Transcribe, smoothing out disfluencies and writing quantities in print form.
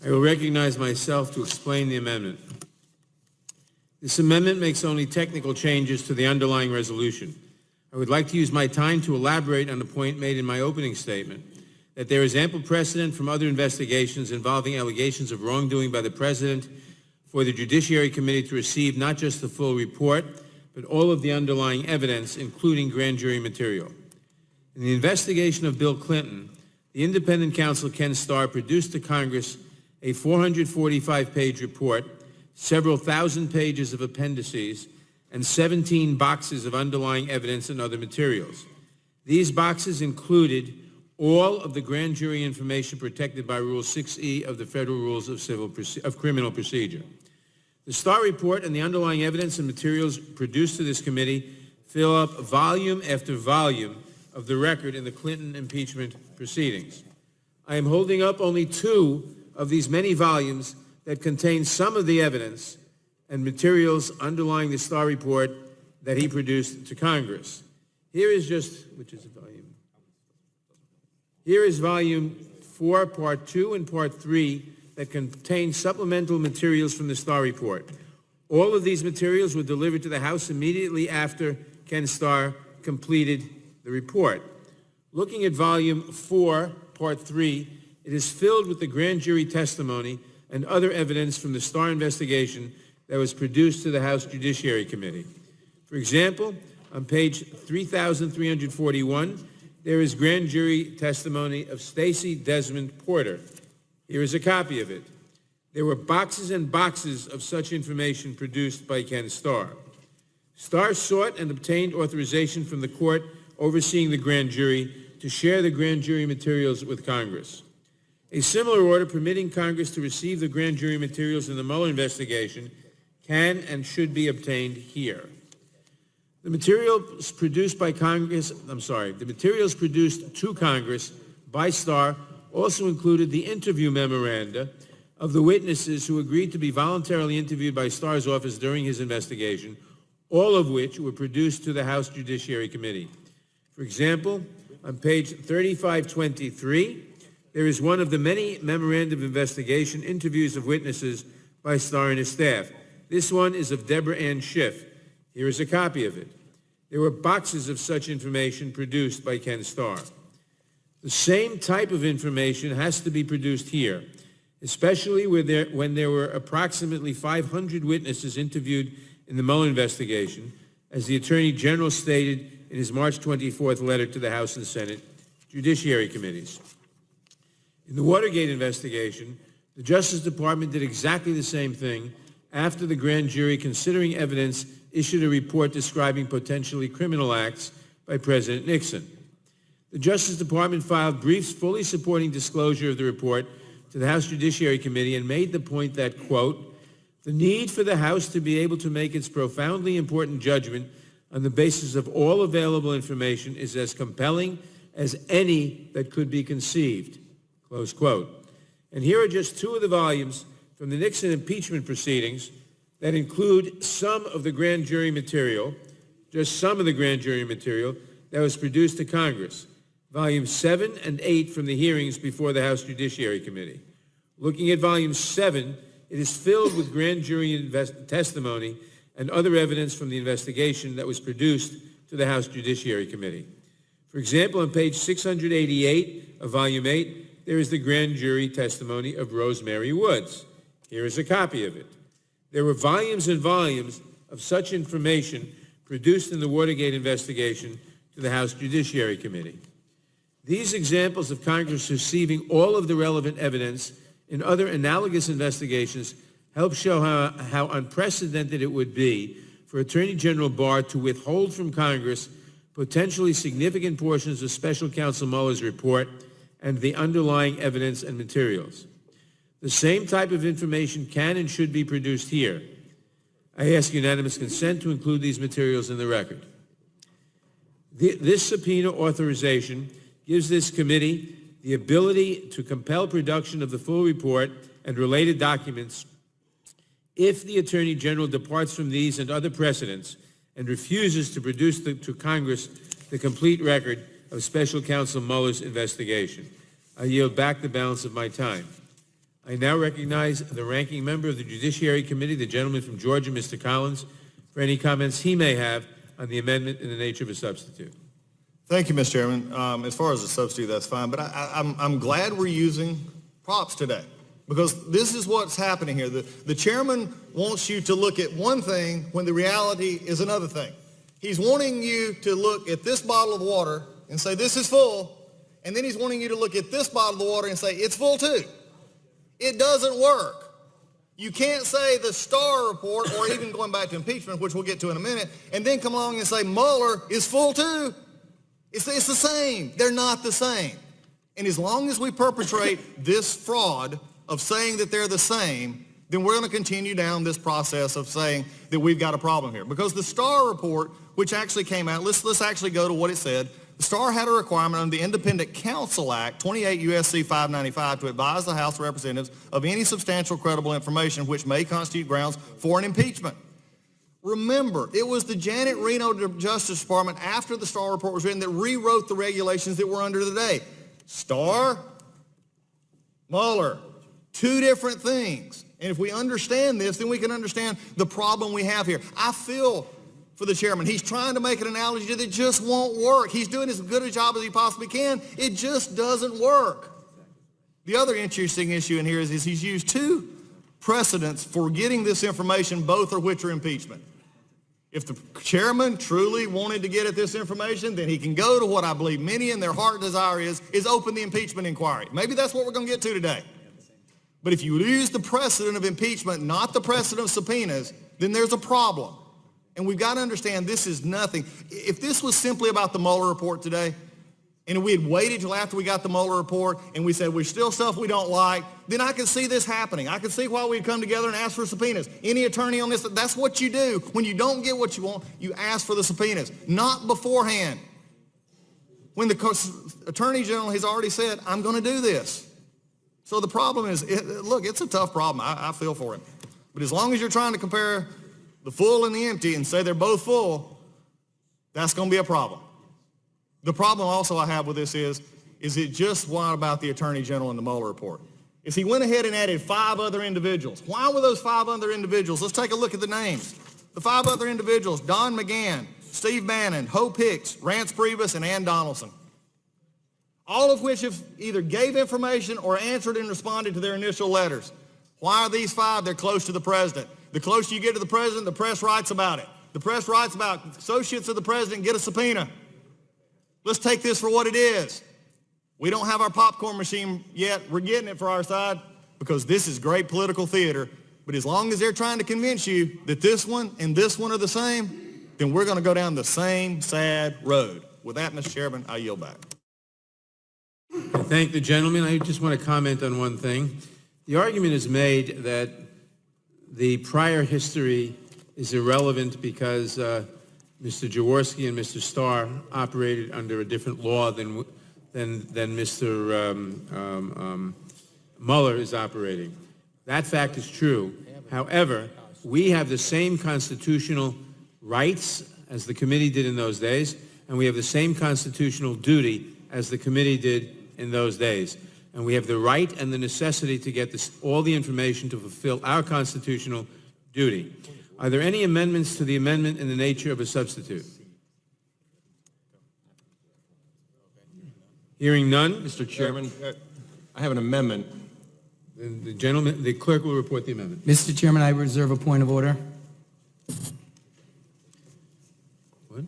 I will recognize myself to explain the amendment. This amendment makes only technical changes to the underlying resolution. I would like to use my time to elaborate on the point made in my opening statement, that there is ample precedent from other investigations involving allegations of wrongdoing by the President for the Judiciary Committee to receive not just the full report, but all of the underlying evidence, including grand jury material. In the investigation of Bill Clinton, the independent counsel Ken Starr produced to Congress a 445-page report, several thousand pages of appendices, and 17 boxes of underlying evidence and other materials. These boxes included all of the grand jury information protected by Rule 6E of the Federal Rules of Criminal Procedure. The Starr report and the underlying evidence and materials produced to this committee fill up volume after volume of the record in the Clinton impeachment proceedings. I am holding up only 2 of these many volumes that contain some of the evidence and materials underlying the Starr report that he produced to Congress. Here is volume 4, part 2 and part 3 that contain supplemental materials from the Starr report. All of these materials were delivered to the House immediately after Ken Starr completed the report. Looking at volume 4, part 3, it is filled with the grand jury testimony and other evidence from the Starr investigation that was produced to the House Judiciary Committee. For example, on page 3,341, there is grand jury testimony of Stacey Desmond Porter. Here is a copy of it. There were boxes and boxes of such information produced by Ken Starr. Starr sought and obtained authorization from the court overseeing the grand jury to share the grand jury materials with Congress. A similar order permitting Congress to receive the grand jury materials in the Mueller investigation can and should be obtained here. The materials produced to Congress by Starr also included the interview memoranda of the witnesses who agreed to be voluntarily interviewed by Starr's office during his investigation, all of which were produced to the House Judiciary Committee. For example, on page 3523, there is one of the many memorandum of investigation interviews of witnesses by Starr and his staff. This one is of Deborah Ann Schiff. Here is a copy of it. There were boxes of such information produced by Ken Starr. The same type of information has to be produced here, especially when there were approximately 500 witnesses interviewed in the Mueller investigation, as the Attorney General stated in his March 24th letter to the House and Senate Judiciary Committees. In the Watergate investigation, the Justice Department did exactly the same thing after the grand jury, considering evidence, issued a report describing potentially criminal acts by President Nixon. The Justice Department filed briefs fully supporting disclosure of the report to the House Judiciary Committee and made the point that, quote, the need for the House to be able to make its profoundly important judgment on the basis of all available information is as compelling as any that could be conceived, close quote. And here are just 2 of the volumes from the Nixon impeachment proceedings that include some of the grand jury material, just some of the grand jury material that was produced to Congress. Volumes 7 and 8 from the hearings before the House Judiciary Committee. Looking at volume 7, it is filled with grand jury testimony and other evidence from the investigation that was produced to the House Judiciary Committee. For example, on page 688 of volume 8, there is the grand jury testimony of Rosemary Woods. Here is a copy of it. There were volumes and volumes of such information produced in the Watergate investigation to the House Judiciary Committee. These examples of Congress receiving all of the relevant evidence in other analogous investigations help show how unprecedented it would be for Attorney General Barr to withhold from Congress potentially significant portions of Special Counsel Mueller's report and the underlying evidence and materials. The same type of information can and should be produced here. I ask unanimous consent to include these materials in the record. This subpoena authorization gives this committee the ability to compel production of the full report and related documents if the Attorney General departs from these and other precedents and refuses to produce to Congress the complete record of Special Counsel Mueller's investigation. I yield back the balance of my time. I now recognize the ranking member of the Judiciary Committee, the gentleman from Georgia, Mr. Collins, for any comments he may have on the amendment in the nature of a substitute. Thank you, Mr. Chairman. As far as a substitute, that's fine, but I'm glad we're using props today because this is what's happening here. The chairman wants you to look at one thing when the reality is another thing. He's wanting you to look at this bottle of water and say, this is full, and then he's wanting you to look at this bottle of water and say, it's full too. It doesn't work. You can't say the Starr report, or even going back to impeachment, which we'll get to in a minute, and then come along and say Mueller is full too. It's the same. They're not the same. And as long as we perpetrate this fraud of saying that they're the same, then we're going to continue down this process of saying that we've got a problem here. Because the Starr report, which actually came out, let's actually go to what it said. The Starr had a requirement under the Independent Counsel Act, 28 U.S.C. 595, to advise the House of Representatives of any substantial credible information which may constitute grounds for an impeachment. Remember, it was the Janet Reno Justice Department, after the Starr report was written, that rewrote the regulations that we're under today. Starr, Mueller, two different things. And if we understand this, then we can understand the problem we have here. I feel for the chairman. He's trying to make an analogy that just won't work. He's doing as good a job as he possibly can. It just doesn't work. The other interesting issue in here is he's used two precedents for getting this information, both of which are impeachment. If the chairman truly wanted to get at this information, then he can go to what I believe many in their heart desire is open the impeachment inquiry. Maybe that's what we're going to get to today. But if you use the precedent of impeachment, not the precedent of subpoenas, then there's a problem. And we've got to understand this is nothing. If this was simply about the Mueller report today, and we had waited till after we got the Mueller report and we said there's still stuff we don't like, then I could see this happening. I could see why we'd come together and ask for subpoenas. Any attorney on this, that's what you do. When you don't get what you want, you ask for the subpoenas, not beforehand. When the Attorney General has already said, I'm going to do this. So the problem is, look, it's a tough problem. I feel for him. But as long as you're trying to compare the full and the empty and say they're both full, that's going to be a problem. The problem also I have with this is it just what about the Attorney General in the Mueller report? Is he went ahead and added 5 other individuals. Why were those 5 other individuals? Let's take a look at the names. The 5 other individuals, Don McGahn, Steve Bannon, Hope Hicks, Rance Priebus, and Ann Donaldson. All of which have either gave information or answered and responded to their initial letters. Why are these 5? They're close to the president. The closer you get to the president, the press writes about it. The press writes about associates of the president get a subpoena. Let's take this for what it is. We don't have our popcorn machine yet. We're getting it for our side because this is great political theater. But as long as they're trying to convince you that this one and this one are the same, then we're going to go down the same sad road. With that, Mr. Chairman, I yield back. I thank the gentleman. I just want to comment on one thing. The argument is made that the prior history is irrelevant because Mr. Jaworski and Mr. Starr operated under a different law than Mr. Mueller is operating. That fact is true. However, we have the same constitutional rights as the committee did in those days, and we have the same constitutional duty as the committee did in those days. And we have the right and the necessity to get all the information to fulfill our constitutional duty. Are there any amendments to the amendment in the nature of a substitute? Hearing none. Mr. Chairman, I have an amendment. The clerk will report the amendment. Mr. Chairman, I reserve a point of order. What?